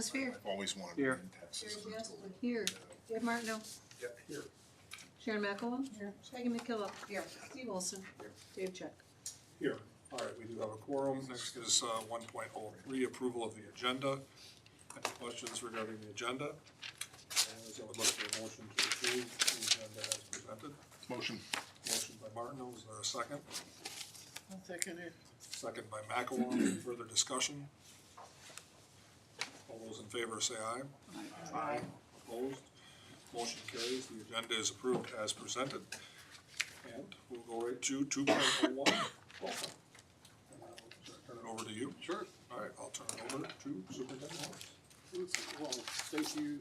Sphere. I've always wanted Here. to be in Texas. Here, yes, here. Dave Martineau. Yeah, here. Sharon McElwain. Here. Peggy McKillop. Here. Steve Olson. Here. Dave Check. Here. All right, we do have a quorum. Next is 1.03, approval of the agenda. Any questions regarding the agenda? As I would look for a motion to approve the agenda as presented. Motion. Motion by Martineau, is there a second? I'll second it. Second by McElwain. Any further discussion? All those in favor say aye. Aye. Opposed? Motion carries. The agenda is approved as presented. And we'll go right to 2.01. Welcome. And I'll turn it over to you. Sure. All right, I'll turn it over to Superintendent Holmes. Well, thank you,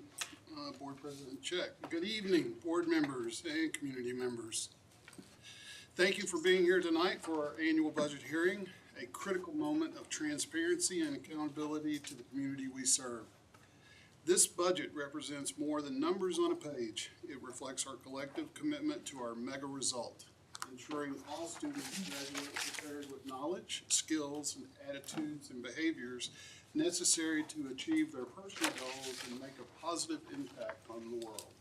Board President Check. Good evening, board members and community members. Thank you for being here tonight for our annual budget hearing, a critical moment of transparency and accountability to the community we serve. This budget represents more than numbers on a page. It reflects our collective commitment to our mega result, ensuring all students graduate prepared with knowledge, skills, and attitudes and behaviors necessary to achieve their personal goals and make a positive impact on the world.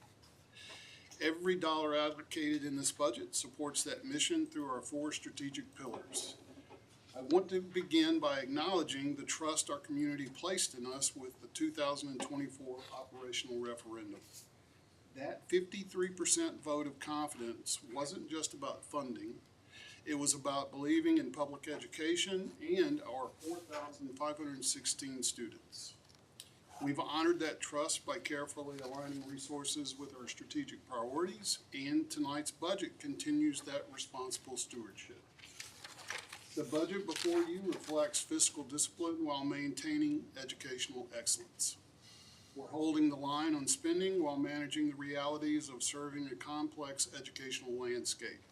Every dollar allocated in this budget supports that mission through our 4 strategic pillars. I want to begin by acknowledging the trust our community placed in us with the 2024 operational referendum. That 53% vote of confidence wasn't just about funding. It was about believing in public education and our 4,516 students. We've honored that trust by carefully aligning resources with our strategic priorities, and tonight's budget continues that responsible stewardship. The budget before you reflects fiscal discipline while maintaining educational excellence. We're holding the line on spending while managing the realities of serving a complex educational landscape.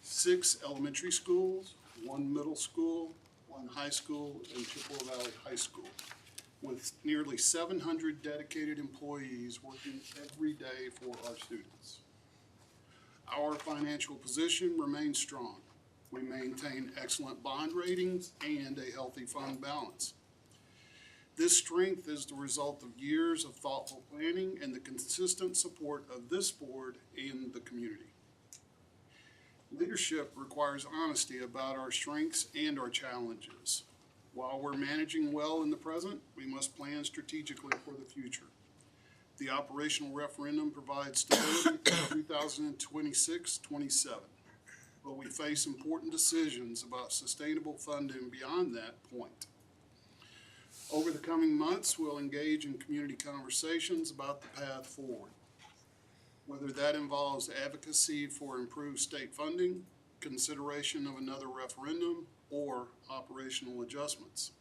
6 elementary schools, 1 middle school, 1 high school, and Chippewa Valley High School, with nearly 700 dedicated employees working every day for our students. Our financial position remains strong. We maintain excellent bond ratings and a healthy fund balance. This strength is the result of years of thoughtful planning and the consistent support of this board and the community. Leadership requires honesty about our strengths and our challenges. While we're managing well in the present, we must plan strategically for the future. The operational referendum provides stability for 2026-27, but we face important decisions about sustainable funding beyond that point. Over the coming months, we'll engage in community conversations about the path forward, whether that involves advocacy for improved state funding, consideration of another referendum, or operational adjustments.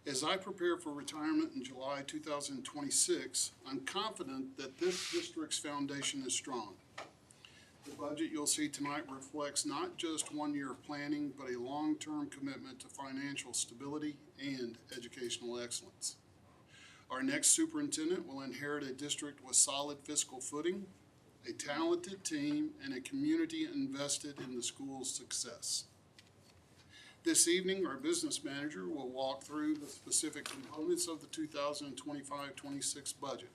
As I prepare for retirement in July 2026, I'm confident that this district's foundation is strong. The budget you'll see tonight reflects not just 1 year of planning, but a long-term commitment to financial stability and educational excellence. Our next superintendent will inherit a district with solid fiscal footing, a talented team, and a community invested in the school's success. This evening, our business manager will walk through the specific components of the 2025-26 budget,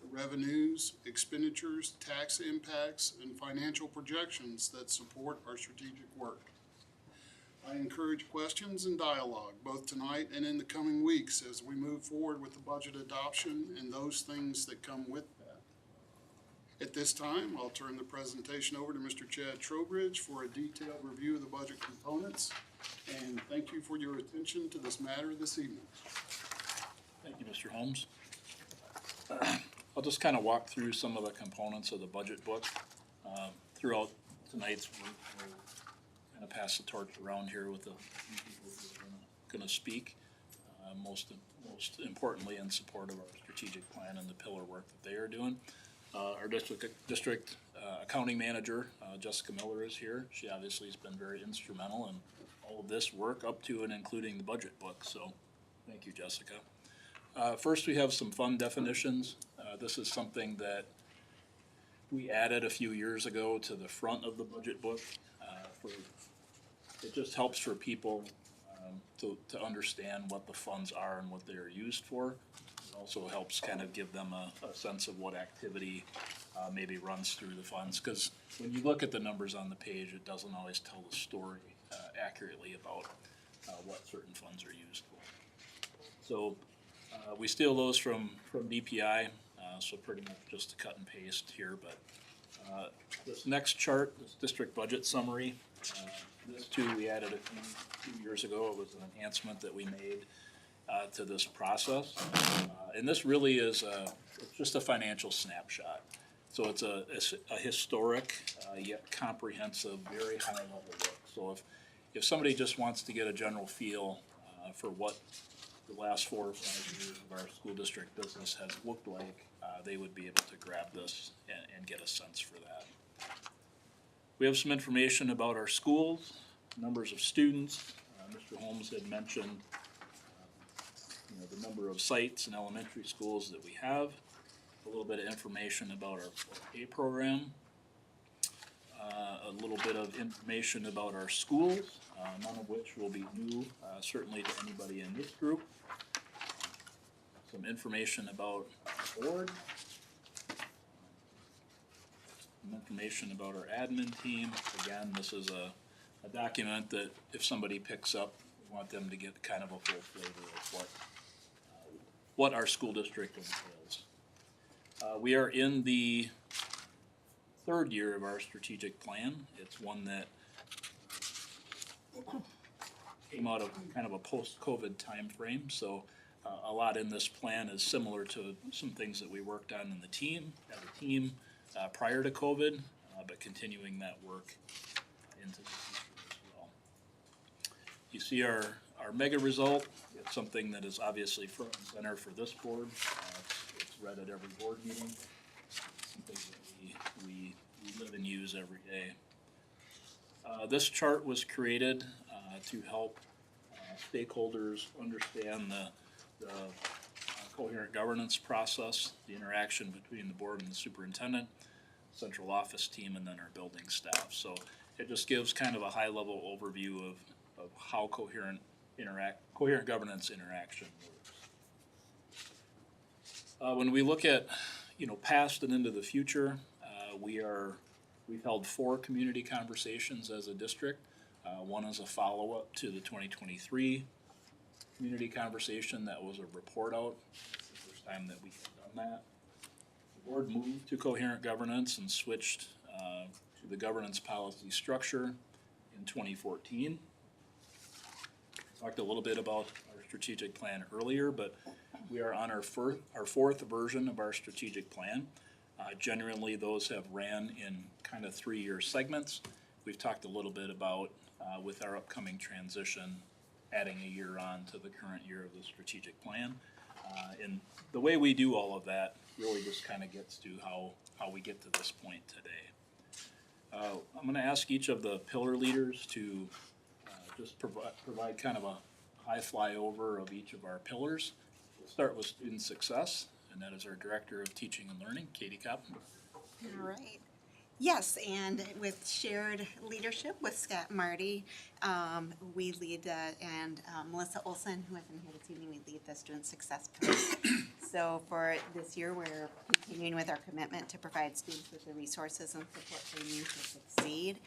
the revenues, expenditures, tax impacts, and financial projections that support our strategic work. I encourage questions and dialogue both tonight and in the coming weeks as we move forward with the budget adoption and those things that come with that. At this time, I'll turn the presentation over to Mr. Chad Trowbridge for a detailed review of the budget components, and thank you for your attention to this matter this evening. Thank you, Mr. Holmes. I'll just kind of walk through some of the components of the budget book. Throughout tonight's work, we'll kind of pass the torch around here with the people who are going to speak, most importantly in support of our strategic plan and the pillar work that they are doing. Our district accounting manager, Jessica Miller, is here. She obviously has been very instrumental in all of this work up to and including the budget book, so thank you, Jessica. First, we have some fund definitions. This is something that we added a few years ago to the front of the budget book. It just helps for people to understand what the funds are and what they are used for. It also helps kind of give them a sense of what activity maybe runs through the funds, because when you look at the numbers on the page, it doesn't always tell the story accurately about what certain funds are used for. So we steal those from DPI, so pretty much just a cut and paste here, but this next chart, this district budget summary, this too we added a few years ago. It was an enhancement that we made to this process. And this really is it's just a financial snapshot. So it's a historic yet comprehensive, very high level look. So if somebody just wants to get a general feel for what the last 4 or 5 years of our school district business has looked like, they would be able to grab this and get a sense for that. We have some information about our schools, numbers of students. Mr. Holmes had mentioned the number of sites and elementary schools that we have, a little bit of information about our A program, a little bit of information about our schools, none of which will be new, certainly to anybody in this group. Some information about our board, some information about our admin team. Again, this is a document that if somebody picks up, we want them to get kind of a full flavor of what our school district entails. We are in the 3rd year of our strategic plan. It's one that came out of kind of a post-COVID timeframe, so a lot in this plan is similar to some things that we worked on in the team, as a team, prior to COVID, but continuing that work into the future as well. You see our mega result. It's something that is obviously front and center for this board. It's read at every board meeting. It's something that we live and use every day. This chart was created to help stakeholders understand the coherent governance process, the interaction between the board and the superintendent, central office team, and then our building staff. So it just gives kind of a high-level overview of how coherent governance interaction works. When we look at past and into the future, we've held 4 community conversations as a district. One is a follow-up to the 2023 community conversation that was a report out. It's the first time that we have done that. The board moved to coherent governance and switched to the governance policy structure in 2014. Talked a little bit about our strategic plan earlier, but we are on our 4th version of our strategic plan. Generally, those have ran in kind of 3-year segments. We've talked a little bit about, with our upcoming transition, adding a year on to the current year of the strategic plan. And the way we do all of that really just kind of gets to how we get to this point today. I'm going to ask each of the pillar leaders to just provide kind of a high flyover of each of our pillars. We'll start with student success, and that is our Director of Teaching and Learning, Katie Kopp. All right. Yes, and with shared leadership with Scott Marty, we lead, and Melissa Olson, who isn't here this evening, we lead the student success pillar. So for this year, we're continuing with our commitment to provide students with the resources and support they need to succeed.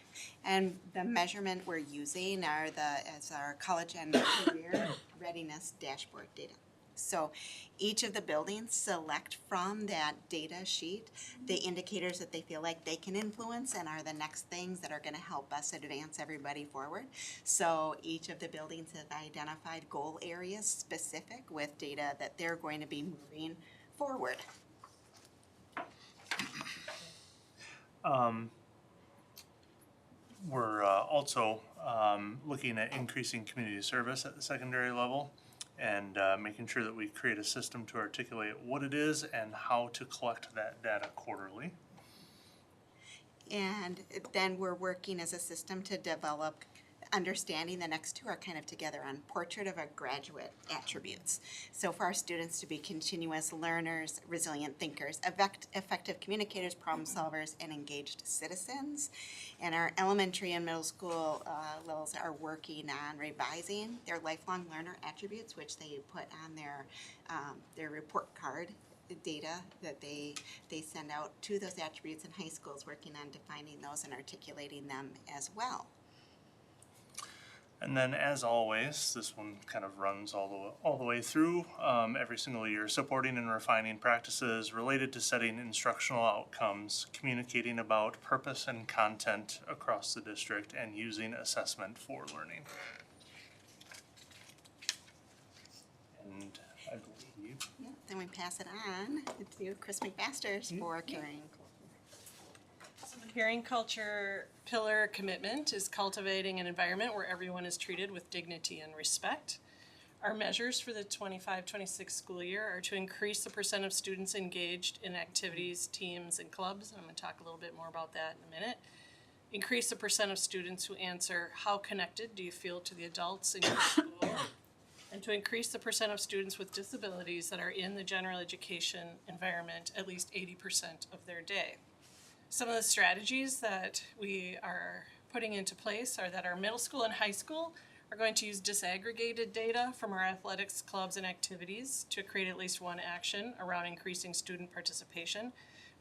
And the measurement we're using is our college and career readiness dashboard data. So each of the buildings select from that data sheet the indicators that they feel like they can influence and are the next things that are going to help us advance everybody forward. So each of the buildings have identified goal areas specific with data that they're going to be moving forward. We're also looking at increasing community service at the secondary level and making sure that we create a system to articulate what it is and how to collect that data quarterly. And then we're working as a system to develop understanding, the next two are kind of together on portrait of a graduate attributes. So for our students to be continuous learners, resilient thinkers, effective communicators, problem solvers, and engaged citizens. And our elementary and middle school levels are working on revising their lifelong learner attributes, which they put on their report card, the data that they send out to those attributes in high schools, working on defining those and articulating them as well. And then, as always, this one kind of runs all the way through every single year, supporting and refining practices related to setting instructional outcomes, communicating about purpose and content across the district, and using assessment for learning. And I believe Yeah, then we pass it on to Chris McMasters for caring. So the caring culture pillar commitment is cultivating an environment where everyone is treated with dignity and respect. Our measures for the 25-26 school year are to increase the percent of students engaged in activities, teams, and clubs. I'm going to talk a little bit more about that in a minute. Increase the percent of students who answer, how connected do you feel to the adults in your school? And to increase the percent of students with disabilities that are in the general education environment at least 80% of their day. Some of the strategies that we are putting into place are that our middle school and high school are going to use disaggregated data from our athletics, clubs, and activities to create at least one action around increasing student participation.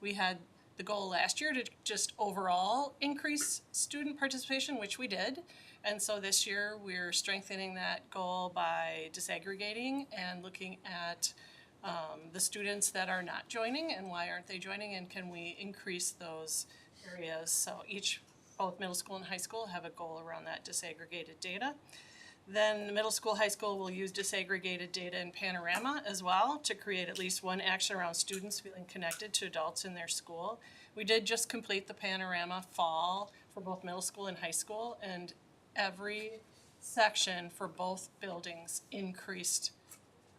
We had the goal last year to just overall increase student participation, which we did. And so this year we're strengthening that goal by disaggregating and looking at the students that are not joining and why aren't they joining, and can we increase those areas. So both middle school and high school have a goal around that disaggregated data. Then the middle school, high school will use disaggregated data in Panorama as well to create at least one action around students feeling connected to adults in their school. We did just complete the Panorama fall for both middle school and high school, and every section for both buildings increased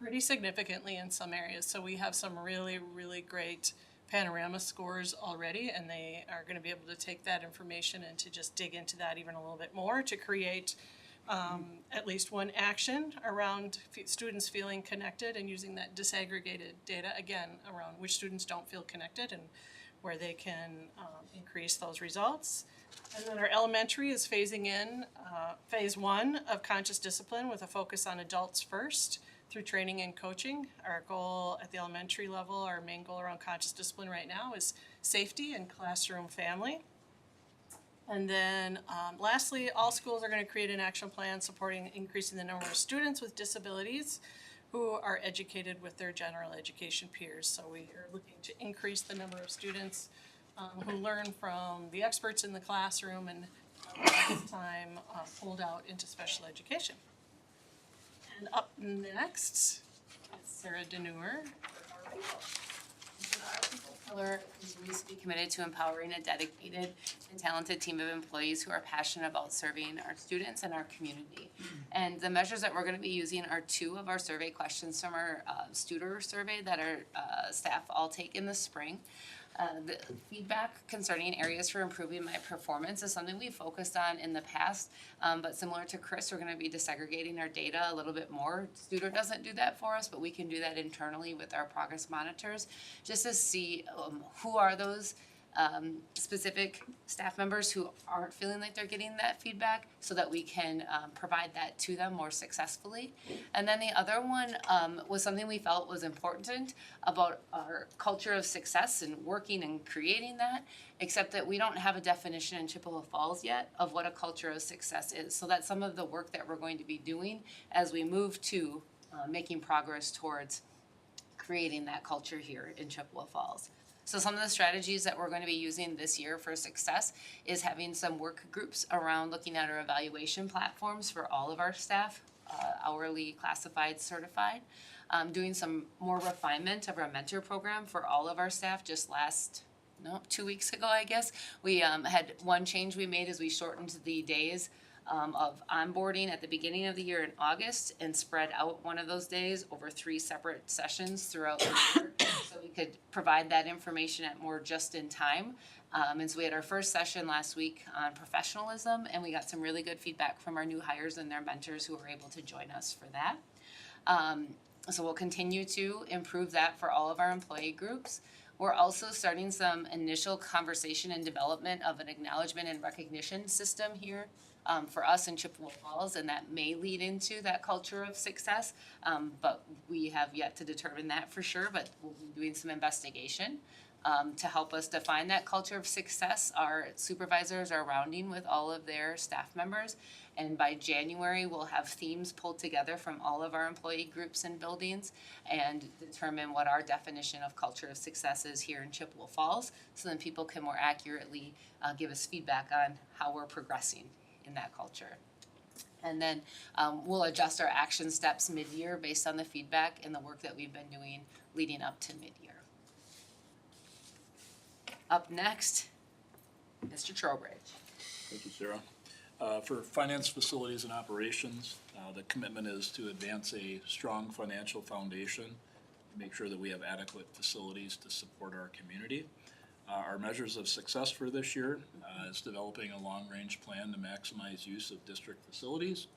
pretty significantly in some areas. So we have some really, really great Panorama scores already, and they are going to be able to take that information and to just dig into that even a little bit more to create at least one action around students feeling connected and using that disaggregated data, again, around which students don't feel connected and where they can increase those results. And then our elementary is phasing in phase one of conscious discipline with a focus on adults first through training and coaching. Our goal at the elementary level, our main goal around conscious discipline right now is safety and classroom family. And then lastly, all schools are going to create an action plan supporting increasing the number of students with disabilities who are educated with their general education peers. So we are looking to increase the number of students who learn from the experts in the classroom and this time pulled out into special education. And up next is Sarah Deneuer. Pillar continues to be committed to empowering a dedicated and talented team of employees who are passionate about serving our students and our community. And the measures that we're going to be using are two of our survey questions from our Studer survey that our staff all take in the spring. The feedback concerning areas for improving my performance is something we've focused on in the past, but similar to Chris, we're going to be disaggregating our data a little bit more. Studer doesn't do that for us, but we can do that internally with our progress monitors, just to see who are those specific staff members who aren't feeling like they're getting that feedback, so that we can provide that to them more successfully. And then the other one was something we felt was important about our culture of success and working and creating that, except that we don't have a definition in Chippewa Falls yet of what a culture of success is. So that's some of the work that we're going to be doing as we move to making progress towards creating that culture here in Chippewa Falls. So some of the strategies that we're going to be using this year for success is having some work groups around looking at our evaluation platforms for all of our staff, hourly, classified, certified. Doing some more refinement of our mentor program for all of our staff. Just 2 weeks ago, I guess, we had one change we made is we shortened the days of onboarding at the beginning of the year in August and spread out one of those days over 3 separate sessions throughout the year. so we could provide that information at more just in time. And so we had our first session last week on professionalism, and we got some really good feedback from our new hires and their mentors who were able to join us for that. So we'll continue to improve that for all of our employee groups. We're also starting some initial conversation and development of an acknowledgement and recognition system here for us in Chippewa Falls, and that may lead into that culture of success. But we have yet to determine that for sure, but we'll be doing some investigation. To help us define that culture of success, our supervisors are rounding with all of their staff members. And by January, we'll have themes pulled together from all of our employee groups and buildings and determine what our definition of culture of success is here in Chippewa Falls, so then people can more accurately give us feedback on how we're progressing in that culture. And then we'll adjust our action steps mid-year based on the feedback and the work that we've been doing leading up to mid-year. Up next, Mr. Trowbridge. Thank you, Sarah. For finance, facilities, and operations, the commitment is to advance a strong financial foundation, make sure that we have adequate facilities to support our community. Our measures of success for this year is developing a long-range plan to maximize use of district facilities.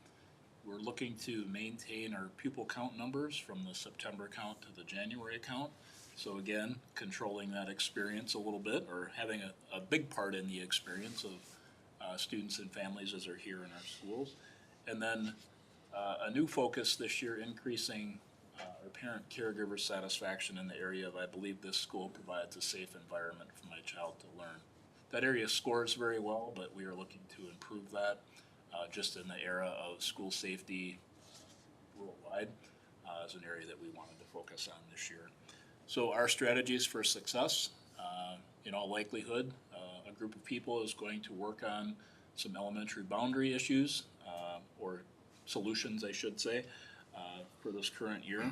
We're looking to maintain our pupil count numbers from the September count to the January count. So again, controlling that experience a little bit, or having a big part in the experience of students and families as they're here in our schools. And then a new focus this year, increasing our parent caregiver satisfaction in the area of, I believe this school provides a safe environment for my child to learn. That area scores very well, but we are looking to improve that just in the era of school safety worldwide as an area that we wanted to focus on this year. So our strategies for success, in all likelihood, a group of people is going to work on some elementary boundary issues, or solutions, I should say, for this current year.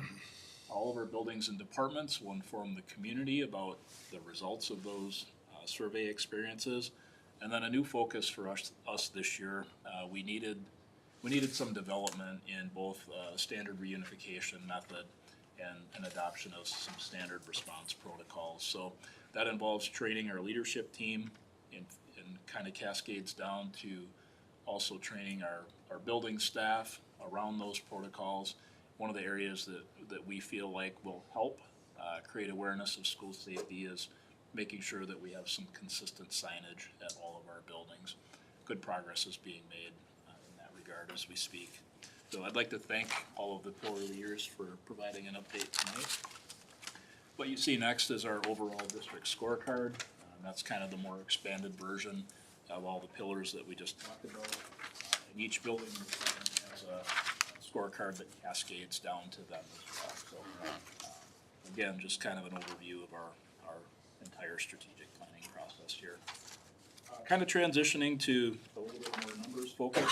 All of our buildings and departments will inform the community about the results of those survey experiences. And then a new focus for us this year, we needed some development in both standard reunification method and an adoption of some standard response protocols. So that involves training our leadership team and kind of cascades down to also training our building staff around those protocols. One of the areas that we feel like will help create awareness of school safety is making sure that we have some consistent signage at all of our buildings. Good progress is being made in that regard as we speak. So I'd like to thank all of the core leaders for providing an update tonight. What you see next is our overall district scorecard. That's kind of the more expanded version of all the pillars that we just talked about. And each building has a scorecard that cascades down to them as well. So again, just kind of an overview of our entire strategic planning process here. Kind of transitioning to a little bit more numbers focus.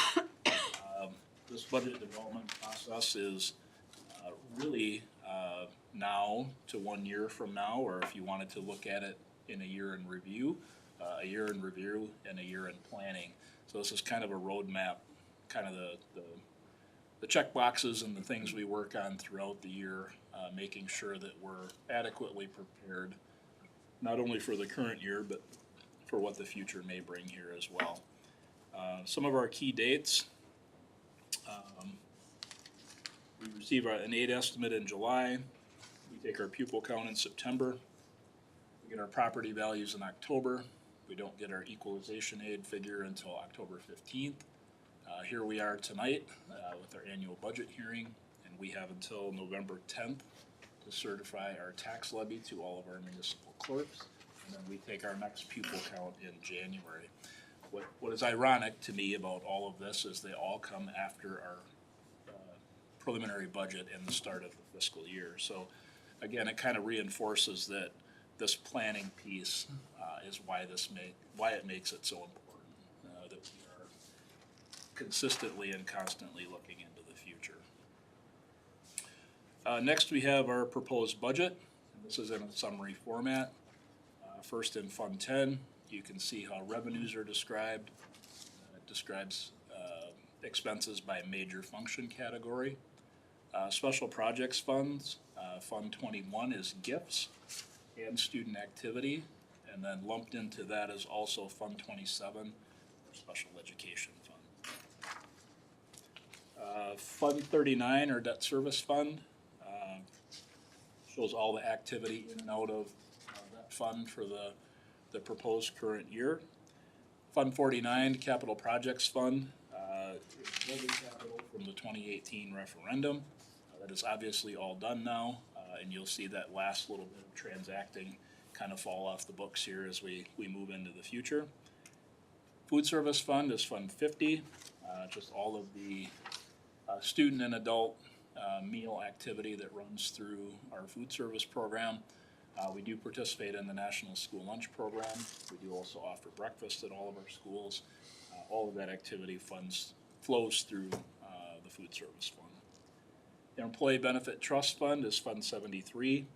This budget development process is really now to 1 year from now, or if you wanted to look at it in a year in review, and a year in planning. So this is kind of a roadmap, kind of the check boxes and the things we work on throughout the year, making sure that we're adequately prepared, not only for the current year, but for what the future may bring here as well. Some of our key dates. We receive an aid estimate in July. We take our pupil count in September. We get our property values in October. We don't get our equalization aid figure until October 15th. Here we are tonight with our annual budget hearing, and we have until November 10th to certify our tax levy to all of our municipal clerks, and then we take our next pupil count in January. What is ironic to me about all of this is they all come after our preliminary budget and the start of the fiscal year. So again, it kind of reinforces that this planning piece is why it makes it so important that we are consistently and constantly looking into the future. Next, we have our proposed budget. This is in a summary format. First in Fund 10, you can see how revenues are described. It describes expenses by major function category. Special projects funds, Fund 21 is gifts and student activity, and then lumped into that is also Fund 27, our special education fund. Fund 39, our debt service fund, shows all the activity in and out of that fund for the proposed current year. Fund 49, capital projects fund, is building capital from the 2018 referendum. That is obviously all done now, and you'll see that last little bit of transacting kind of fall off the books here as we move into the future. Food service fund is Fund 50, just all of the student and adult meal activity that runs through our food service program. We do participate in the National School Lunch Program. We do also offer breakfast at all of our schools. All of that activity flows through the food service fund. The Employee Benefit Trust Fund is Fund 73.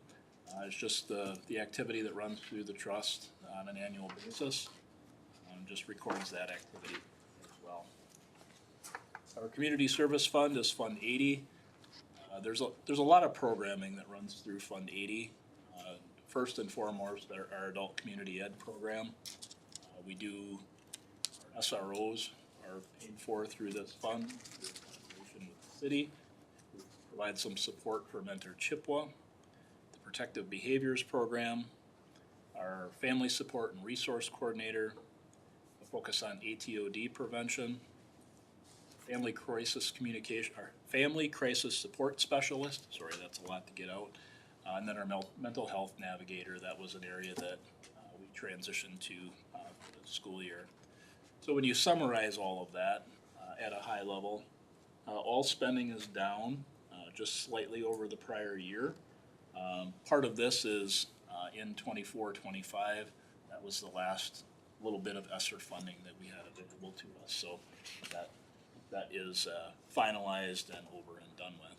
It's just the activity that runs through the trust on an annual basis. Just records that activity as well. Our Community Service Fund is Fund 80. There's a lot of programming that runs through Fund 80. First and foremost, our adult community ed program. We do, our SROs are paid for through this fund, through collaboration with the city. We provide some support for Mentor Chippewa, the Protective Behaviors Program, our Family Support and Resource Coordinator, a focus on ATOD prevention, Family Crisis Communication, our Family Crisis Support Specialist, sorry, that's a lot to get out, and then our Mental Health Navigator. That was an area that we transitioned to for the school year. So when you summarize all of that at a high level, all spending is down just slightly over the prior year. Part of this is in 24-25, that was the last little bit of ESSER funding that we had available to us. So that is finalized and over and done with.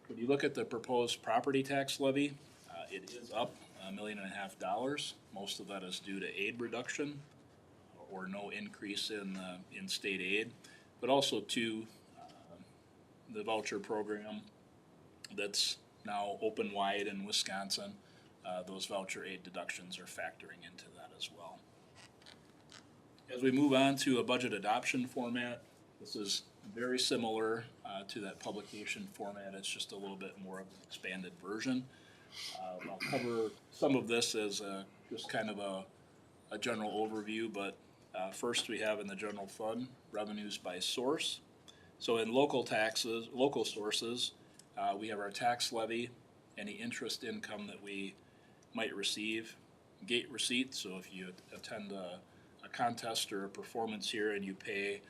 When you look at the proposed property tax levy, it is up $1.5 million. Most of that is due to aid reduction or no increase in state aid, but also to the voucher program that's now open wide in Wisconsin. Those voucher aid deductions are factoring into that as well. As we move on to a budget adoption format, this is very similar to that publication format. It's just a little bit more of an expanded version. I'll cover some of this as just kind of a general overview, but first we have in the general fund revenues by source. So in local sources, we have our tax levy, any interest income that we might receive, gate receipts. So if you attend a contest or a performance here and you pay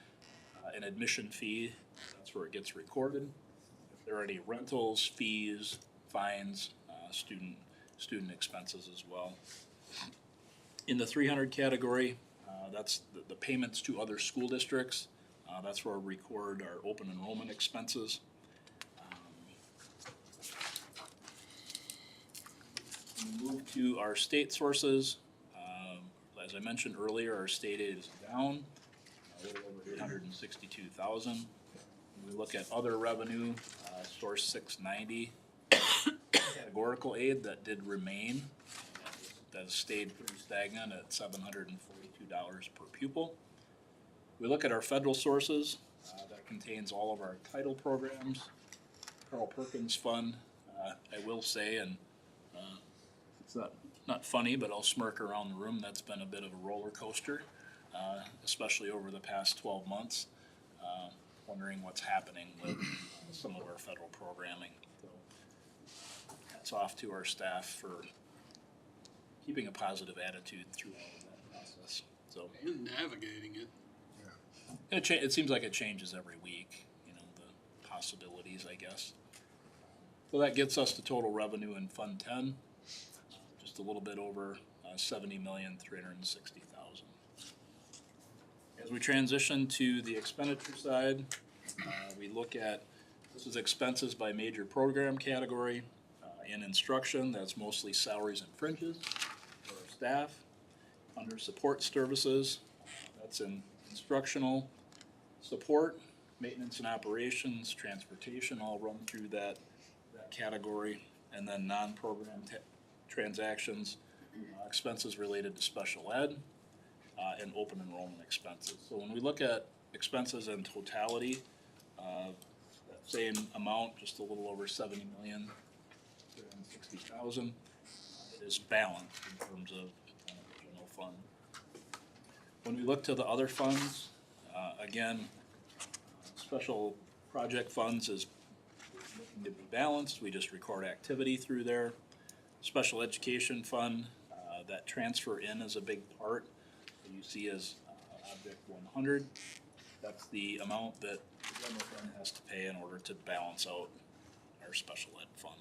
an admission fee, that's where it gets recorded. If there are any rentals, fees, fines, student expenses as well. In the 300 category, that's the payments to other school districts. That's where we record our open enrollment expenses. We move to our state sources. As I mentioned earlier, our state aid is down a little over 862,000. We look at other revenue, source 690, categorical aid that did remain. That has stayed pretty stagnant at $742 per pupil. We look at our federal sources. That contains all of our title programs. Carl Perkins Fund, I will say, and it's not funny, but I'll smirk around the room. That's been a bit of a roller coaster, especially over the past 12 months. Wondering what's happening with some of our federal programming. So hats off to our staff for keeping a positive attitude through all of that process. So And navigating it. it seems like it changes every week, the possibilities, I guess. So that gets us to total revenue in Fund 10, just a little bit over $70,360,000. As we transition to the expenditure side, we look at, this is expenses by major program category. In instruction, that's mostly salaries and fringes for our staff. Under support services, that's in instructional support, maintenance and operations, transportation, all run through that category. and then non-program transactions, expenses related to special ed, and open enrollment expenses. So when we look at expenses in totality, that same amount, just a little over 70,360,000, is balanced in terms of general fund. When we look to the other funds, again, special project funds is looking to be balanced. We just record activity through there. Special education fund, that transfer in is a big part that you see as object 100. That's the amount that the general fund has to pay in order to balance out our special ed fund.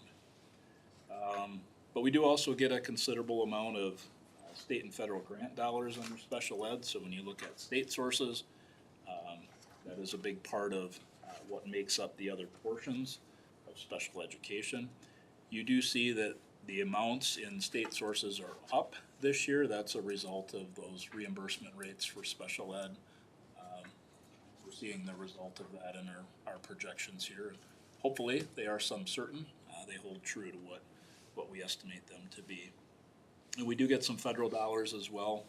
But we do also get a considerable amount of state and federal grant dollars under special ed. So when you look at state sources, that is a big part of what makes up the other portions of special education. You do see that the amounts in state sources are up this year. That's a result of those reimbursement rates for special ed. We're seeing the result of that in our projections here. Hopefully, they are some certain. They hold true to what we estimate them to be. And we do get some federal dollars as well,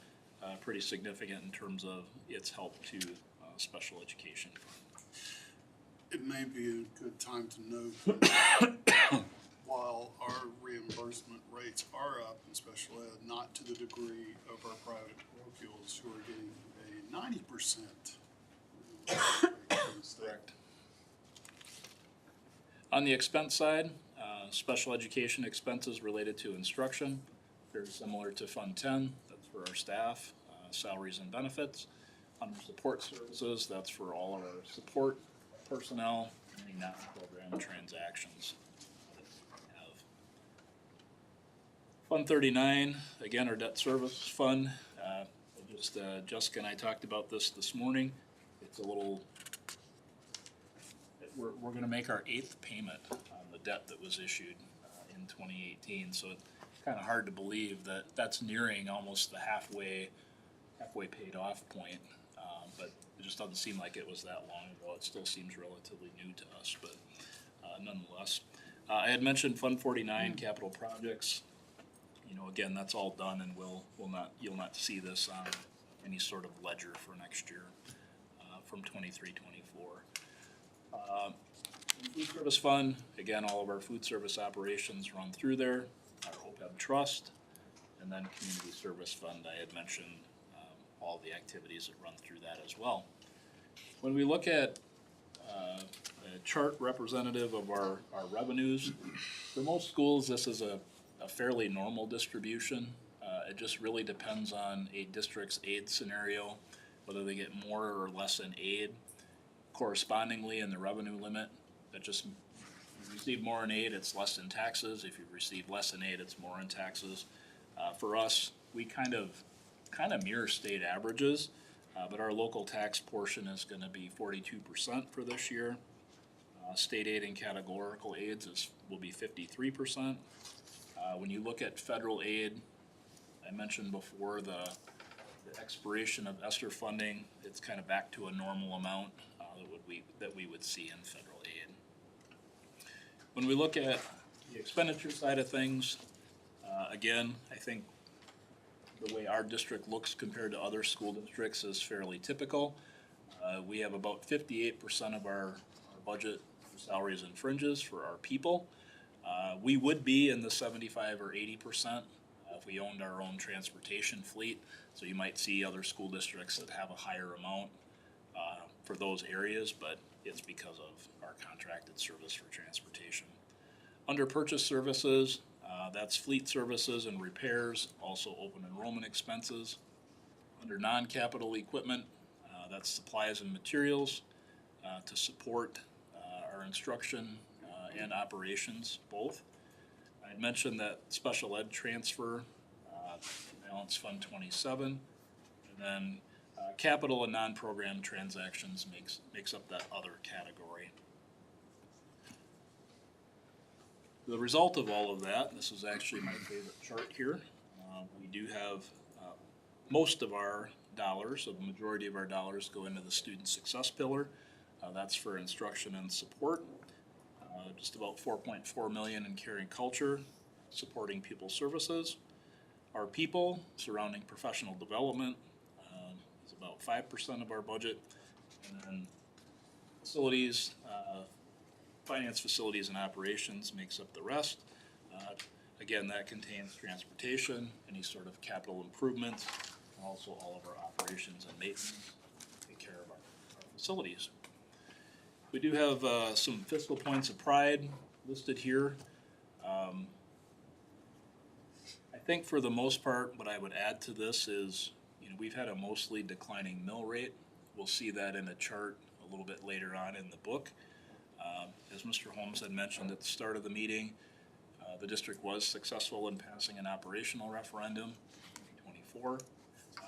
pretty significant in terms of its help to special education. It may be a good time to note while our reimbursement rates are up in special ed, not to the degree of our private parochials who are getting a 90%. Correct. On the expense side, special education expenses related to instruction, very similar to Fund 10. That's for our staff, salaries and benefits. Under support services, that's for all of our support personnel, and any non-program transactions that we have. Fund 39, again, our debt service fund. Jessica and I talked about this morning. It's a little, we're gonna make our 8th payment on the debt that was issued in 2018. So it's kind of hard to believe that that's nearing almost the halfway paid off point. But it just doesn't seem like it was that long ago. It still seems relatively new to us, but nonetheless. I had mentioned Fund 49 capital projects. You know, again, that's all done, and you'll not see this on any sort of ledger for next year from 23-24. Food service fund, again, all of our food service operations run through there. Our OPEB trust, and then community service fund. I had mentioned all the activities that run through that as well. When we look at a chart representative of our revenues, for most schools, this is a fairly normal distribution. It just really depends on a district's aid scenario, whether they get more or less in aid. Correspondingly, in the revenue limit, that just, if you receive more in aid, it's less in taxes. If you receive less in aid, it's more in taxes. For us, we kind of mirror state averages, but our local tax portion is going to be 42% for this year. State aid and categorical aids will be 53%. When you look at federal aid, I mentioned before the expiration of ESSER funding, it's kind of back to a normal amount that we would see in federal aid. When we look at the expenditure side of things, again, I think the way our district looks compared to other school districts is fairly typical. We have about 58% of our budget for salaries and fringes for our people. We would be in the 75 or 80% if we owned our own transportation fleet. So you might see other school districts that have a higher amount for those areas, but it's because of our contracted service for transportation. Under purchase services, that's fleet services and repairs, also open enrollment expenses. Under non-capital equipment, that's supplies and materials to support our instruction and operations, both. I mentioned that special ed transfer, balance Fund 27, and then capital and non-program transactions makes up that other category. The result of all of that, this is actually my favorite chart here. We do have most of our dollars, so the majority of our dollars go into the student success pillar. That's for instruction and support. just about 4.4 million in caring culture, supporting people services. Our people surrounding professional development is about 5% of our budget. And then facilities, finance, facilities, and operations makes up the rest. Again, that contains transportation, any sort of capital improvements, and also all of our operations and maintenance, take care of our facilities. We do have some fiscal points of pride listed here. I think for the most part, what I would add to this is, we've had a mostly declining mill rate. We'll see that in a chart a little bit later on in the book. As Mr. Holmes had mentioned at the start of the meeting, the district was successful in passing an operational referendum in 2024.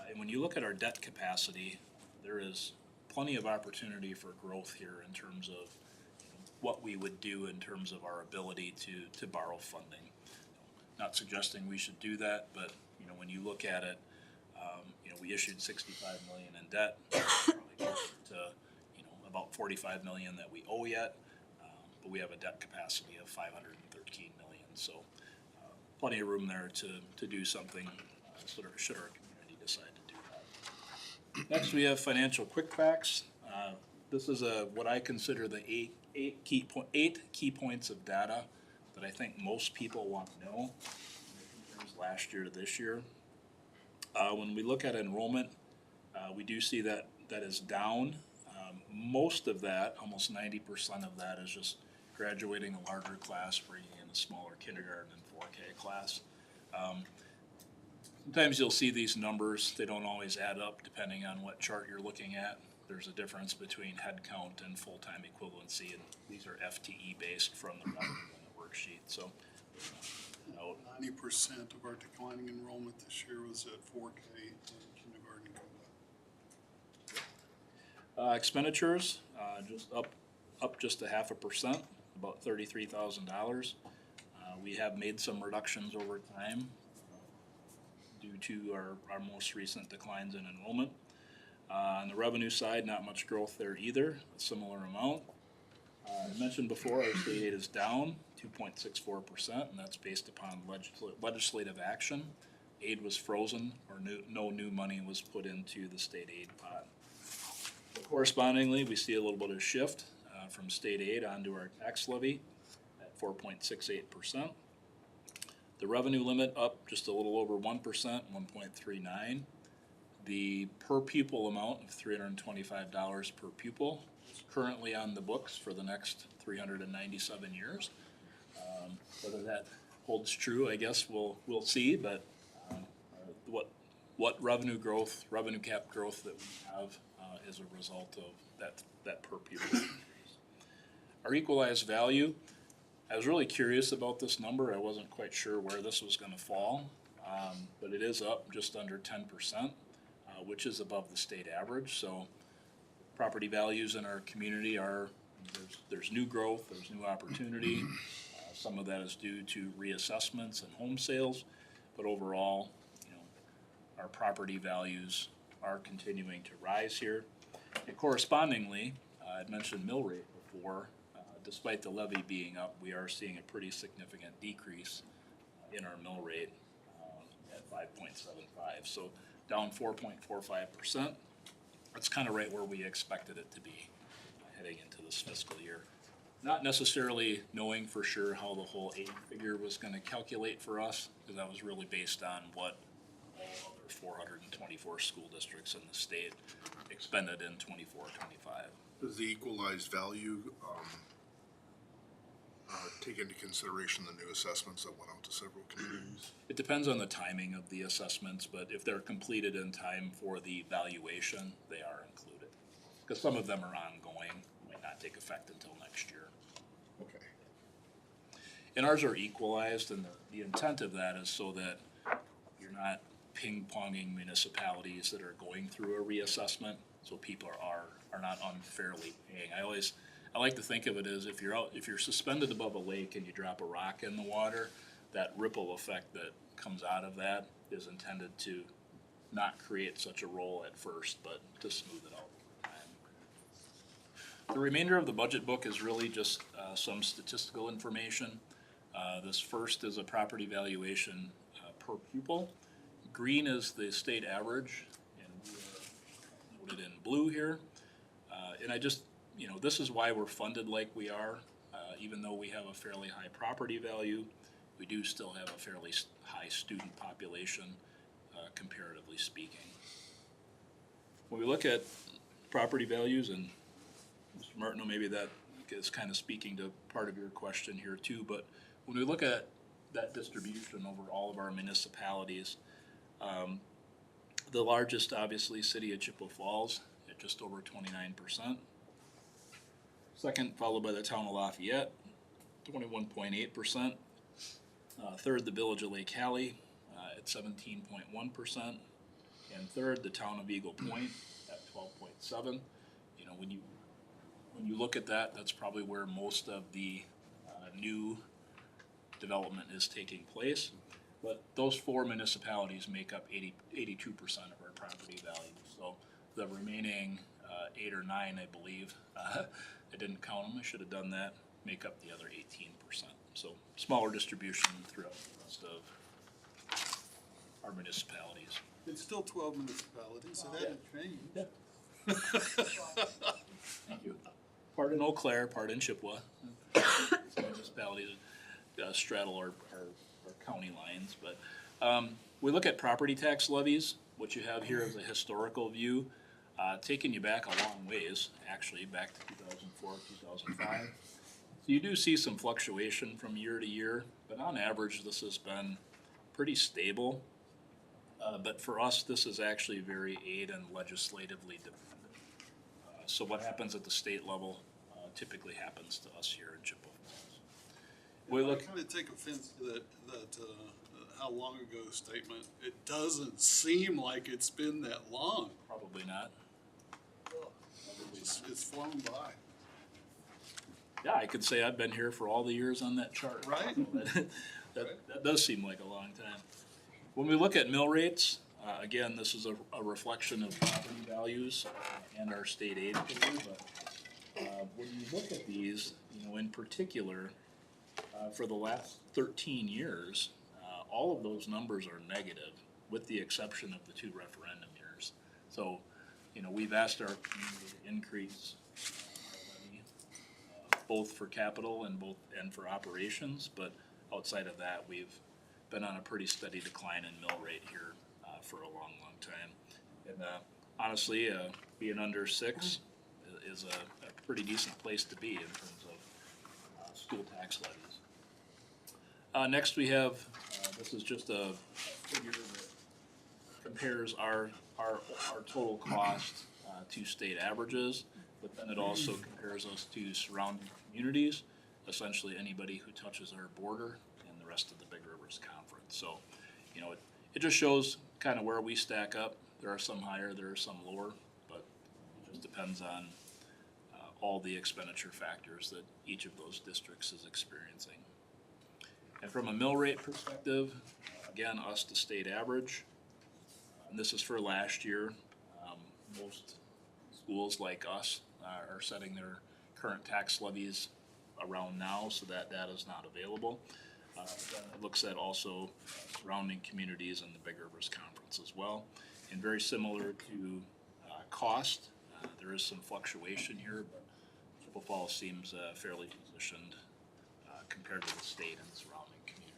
And when you look at our debt capacity, there is plenty of opportunity for growth here in terms of what we would do in terms of our ability to borrow funding. Not suggesting we should do that, but when you look at it, we issued 65 million in debt, probably closer to about 45 million that we owe yet, but we have a debt capacity of 513 million. So plenty of room there to do something should our community decide to do that. Next, we have financial quick facts. This is what I consider the eight key points of data that I think most people want to know last year to this year. When we look at enrollment, we do see that is down. Most of that, almost 90% of that, is just graduating a larger class, bringing in a smaller kindergarten and 4K class. Sometimes you'll see these numbers, they don't always add up depending on what chart you're looking at. There's a difference between head count and full-time equivalency, and these are FTE based from the revenue in the worksheet. So 90% of our declining enrollment this year was at 4K and kindergarten and co-op. Expenditures, just up just 0.5%, about $33,000. We have made some reductions over time due to our most recent declines in enrollment. On the revenue side, not much growth there either, a similar amount. I mentioned before, our state aid is down 2.64%, and that's based upon legislative action. Aid was frozen, or no new money was put into the state aid pot. Correspondingly, we see a little bit of shift from state aid onto our tax levy at 4.68%. The revenue limit up just a little over 1%, 1.39. The per pupil amount of $325 per pupil is currently on the books for the next 397 years. Whether that holds true, I guess we'll see, but what revenue cap growth that we have is a result of that per pupil increase. Our equalized value, I was really curious about this number. I wasn't quite sure where this was going to fall, but it is up just under 10%, which is above the state average. So property values in our community there's new growth, there's new opportunity. Some of that is due to reassessments and home sales, but overall, our property values are continuing to rise here. And correspondingly, I'd mentioned mill rate before. Despite the levy being up, we are seeing a pretty significant decrease in our mill rate at 5.75. So down 4.45%. That's kind of right where we expected it to be heading into this fiscal year. Not necessarily knowing for sure how the whole aid figure was going to calculate for us, because that was really based on what all other 424 school districts in the state expended in 24-25. Does the equalized value take into consideration the new assessments that went out to several communities? It depends on the timing of the assessments, but if they're completed in time for the valuation, they are included. Because some of them are ongoing, might not take effect until next year. Okay. And ours are equalized, and the intent of that is so that you're not ping-ponging municipalities that are going through a reassessment, so people are not unfairly paying. I like to think of it as if you're suspended above a lake and you drop a rock in the water, that ripple effect that comes out of that is intended to not create such a roll at first, but to smooth it out over time. The remainder of the budget book is really just some statistical information. This first is a property valuation per pupil. Green is the state average, and we are noted in blue here. And I just, this is why we're funded like we are. Even though we have a fairly high property value, we do still have a fairly high student population, comparatively speaking. When we look at property values, and Mr. Martineau, maybe that is kind of speaking to part of your question here too, but when we look at that distribution over all of our municipalities, the largest, obviously, city of Chippewa Falls at just over 29%. Second, followed by the town of Lafayette, 21.8%. Third, the village of Lake Hallie at 17.1%. And third, the town of Eagle Point at 12.7%. When you look at that, that's probably where most of the new development is taking place. But those four municipalities make up 82% of our property value. So the remaining 8 or 9, I believe, I didn't count them, I should have done that, make up the other 18%. So smaller distribution throughout the rest of our municipalities. It's still 12 municipalities, so that hasn't changed. Yeah. Thank you. Part in Eau Claire, part in Chippewa. Some municipalities straddle our county lines, but we look at property tax levies. What you have here is a historical view, taking you back a long ways, actually back to 2004, 2005. So you do see some fluctuation from year to year, but on average, this has been pretty stable. But for us, this is actually very aid and legislatively dependent. So what happens at the state level typically happens to us here in Chippewa Falls. I kind of take offense to that how long ago statement. It doesn't seem like it's been that long. Probably not. It's flown by. Yeah, I could say I've been here for all the years on that chart. Right. That does seem like a long time. When we look at mill rates, again, this is a reflection of property values and our state aid figure, but when you look at these, in particular, for the last 13 years, all of those numbers are negative, with the exception of the 2 referendum years. So, we've asked our community to increase our levy, both for capital and for operations, but outside of that, we've been on a pretty steady decline in mill rate here for a long, long time. And honestly, being under 6 is a pretty decent place to be in terms of school tax levies. Next we have, this is just a figure that compares our total cost to state averages, but then it also compares us to surrounding communities, essentially anybody who touches our border and the rest of the Big Rivers Conference. So, it just shows kind of where we stack up. There are some higher, there are some lower, but it just depends on all the expenditure factors that each of those districts is experiencing. And from a mill rate perspective, again, us to state average, and this is for last year. Most schools like us are setting their current tax levies around now, so that data is not available. It looks at also surrounding communities and the Big Rivers Conference as well. And very similar to cost, there is some fluctuation here, but Chippewa Falls seems fairly positioned compared to the state and the surrounding community.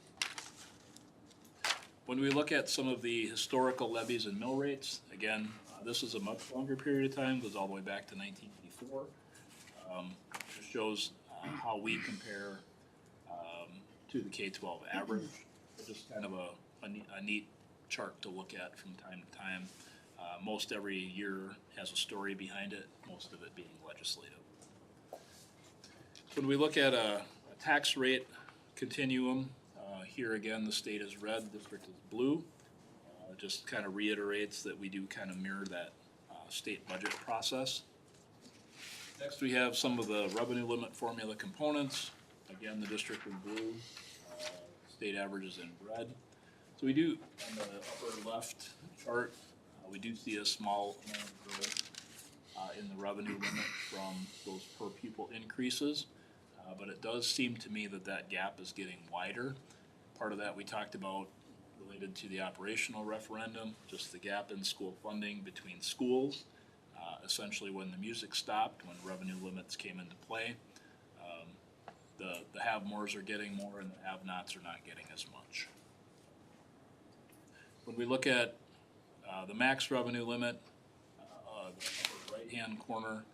When we look at some of the historical levies and mill rates, again, this is a much longer period of time, goes all the way back to 1984. It shows how we compare to the K-12 average. It's just kind of a neat chart to look at from time to time. Most every year has a story behind it, most of it being legislative. When we look at a tax rate continuum, here again the state is red, district is blue. Just kind of reiterates that we do kind of mirror that state budget process. Next we have some of the revenue limit formula components. Again, the district in blue, state averages in red. So we do, on the upper left chart, we do see a small amount of growth in the revenue limit from those per pupil increases. But it does seem to me that that gap is getting wider. Part of that we talked about related to the operational referendum, just the gap in school funding between schools. Essentially when the music stopped, when revenue limits came into play, the have-mores are getting more and the have-nots are not getting as much. When we look at the max revenue limit, the upper right-hand corner,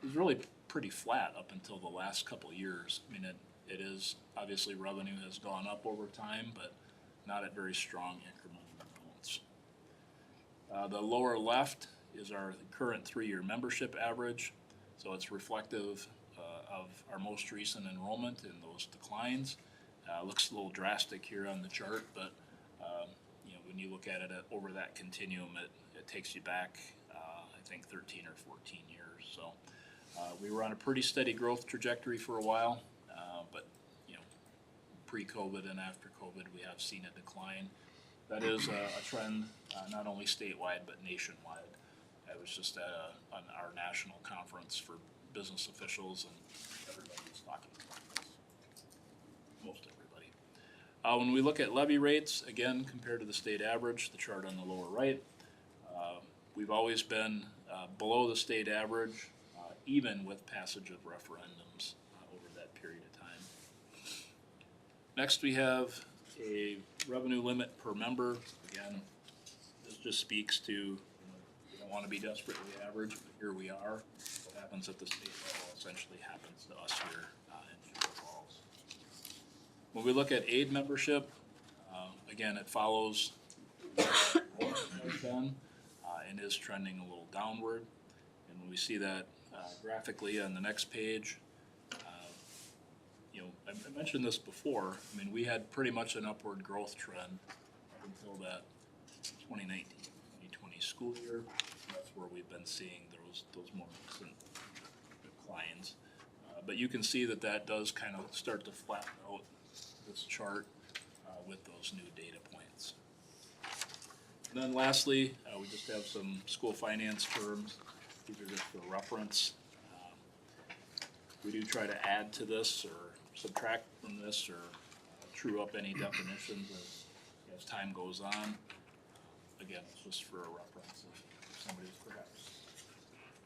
is really pretty flat up until the last couple of years. I mean, it is, obviously revenue has gone up over time, but not at very strong incremental amounts. The lower left is our current 3-year membership average, so it's reflective of our most recent enrollment in those declines. Looks a little drastic here on the chart, but when you look at it over that continuum, it takes you back, I think 13 or 14 years. So we were on a pretty steady growth trajectory for a while, but pre-COVID and after COVID, we have seen a decline. That is a trend, not only statewide, but nationwide. I was just at our national conference for business officials, and everybody was talking about this. Most everybody. When we look at levy rates, again, compared to the state average, the chart on the lower right, we've always been below the state average, even with passage of referendums over that period of time. Next, we have a revenue limit per member. Again, this just speaks to, we don't want to be desperately average, but here we are. What happens at the state level essentially happens to us here in Future Falls. When we look at aid membership, again, it follows what has been and is trending a little downward. And when we see that graphically on the next page, I mentioned this before. I mean, we had pretty much an upward growth trend up until that 2019-2020 school year. That's where we've been seeing those more recent declines. But you can see that does kind of start to flatten out this chart with those new data points. And then lastly, we just have some school finance terms. These are just for reference. We do try to add to this or subtract from this or true up any definitions as time goes on. Again, it's just for a reference if somebody's perhaps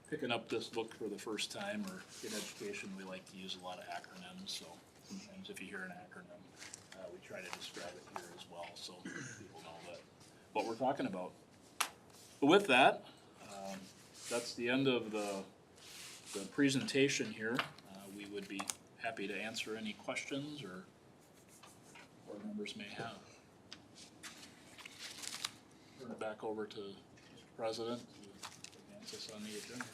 picking up this book for the first time, or in education we like to use a lot of acronyms, so sometimes if you hear an acronym, we try to describe it here as well so people know what we're talking about. But with that, that's the end of the presentation here. We would be happy to answer any questions or board members may have. Turn it back over to Mr. President to advance us on the agenda.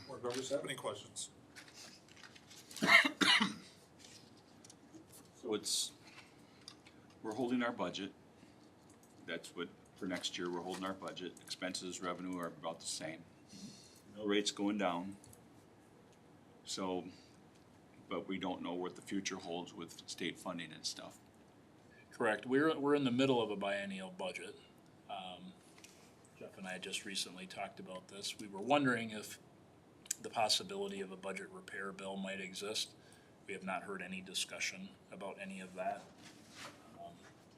Board members have any questions? So we're holding our budget. That's what, for next year, we're holding our budget. Expenses, revenue are about the same. Mill rate's going down. So, but we don't know what the future holds with state funding and stuff. Correct. We're in the middle of a biennial budget. Jeff and I just recently talked about this. We were wondering if the possibility of a budget repair bill might exist. We have not heard any discussion about any of that.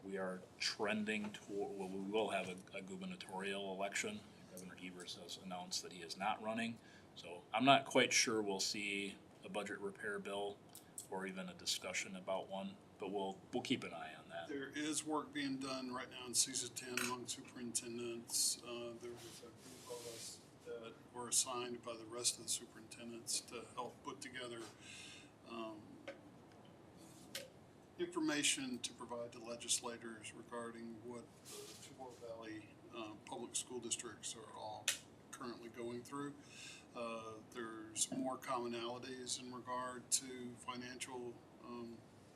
We are trending toward, well, we will have a gubernatorial election. Governor Evers has announced that he is not running. So I'm not quite sure we'll see a budget repair bill or even a discussion about one, but we'll keep an eye on that. There is work being done right now in CESA 10 among superintendents. There was a group of us that were assigned by the rest of the superintendents to help put together information to provide to legislators regarding what the Chippewa Valley public school districts are all currently going through. There's more commonalities in regard to financial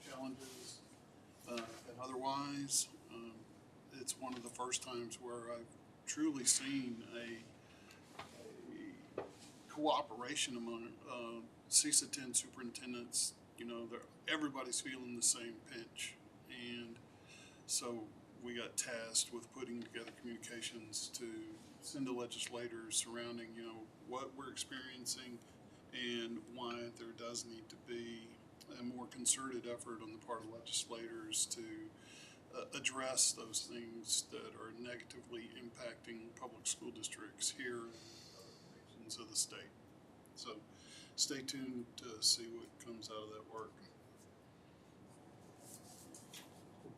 challenges than otherwise. It's one of the first times where I've truly seen a cooperation among CESA 10 superintendents. You know, everybody's feeling the same pinch, and so we got tasked with putting together communications to send to legislators surrounding, what we're experiencing and why there does need to be a more concerted effort on the part of legislators to address those things that are negatively impacting public school districts here and other regions of the state. So stay tuned to see what comes out of that work.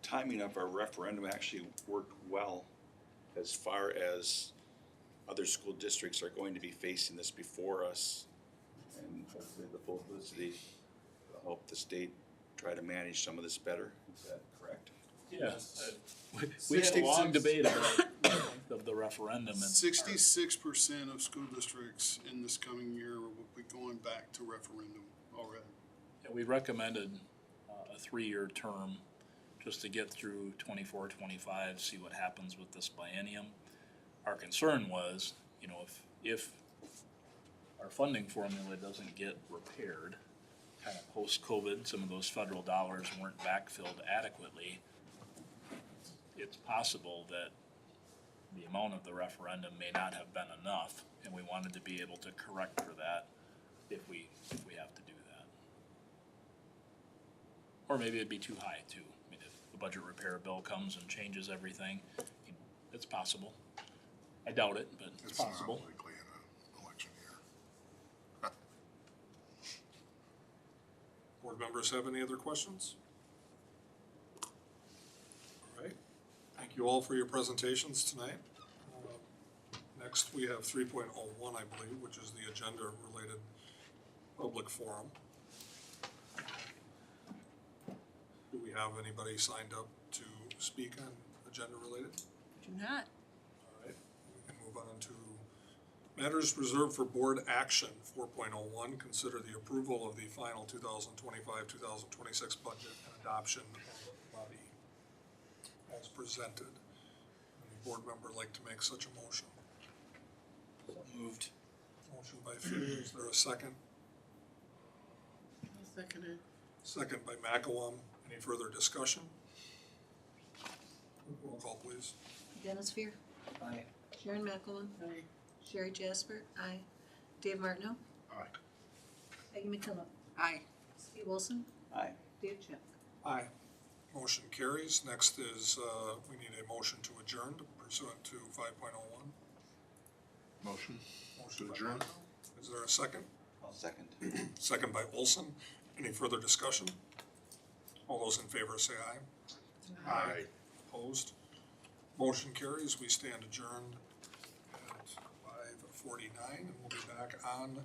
Timing of our referendum actually worked well as far as other school districts are going to be facing this before us. And hopefully the publicity will help the state try to manage some of this better. Is that correct? Yes. We had a long debate about the length of the referendum and 66% of school districts in this coming year will be going back to referendum already. we recommended a 3-year term just to get through 24, 25, see what happens with this biennium. Our concern was, if our funding formula doesn't get repaired, kind of post-COVID, some of those federal dollars weren't backfilled adequately, it's possible that the amount of the referendum may not have been enough, and we wanted to be able to correct for that if we have to do that. Or maybe it'd be too high too. I mean, if the budget repair bill comes and changes everything, it's possible. I doubt it, but it's possible. Not likely in an election year. Board members have any other questions? All right, thank you all for your presentations tonight. Next, we have 3.01, I believe, which is the agenda-related public forum. Do we have anybody signed up to speak on agenda-related? Do not. All right, we can move on to matters reserved for board action. 4.01, consider the approval of the final 2025-2026 budget and adoption of the body as presented. Any board member like to make such a motion? Moved. Motion by Fear, is there a second? Seconded. Second by McElwain. Any further discussion? Roll call, please. Dennis Fear. Aye. Sharon McElwain. Aye. Sherry Jasper. Aye. Dave Martineau. Aye. Peggy McKillop. Aye. Steve Wilson. Aye. Dave Chick. Aye. Motion carries. Next is, we need a motion to adjourn pursuant to 5.01. Motion Motion to by adjourn. Martineau. Is there a second? I'll second. Second by Olson. Any further discussion? All those in favor say aye. Aye. Opposed? Motion carries. We stand adjourned at 5:49, and we'll be back on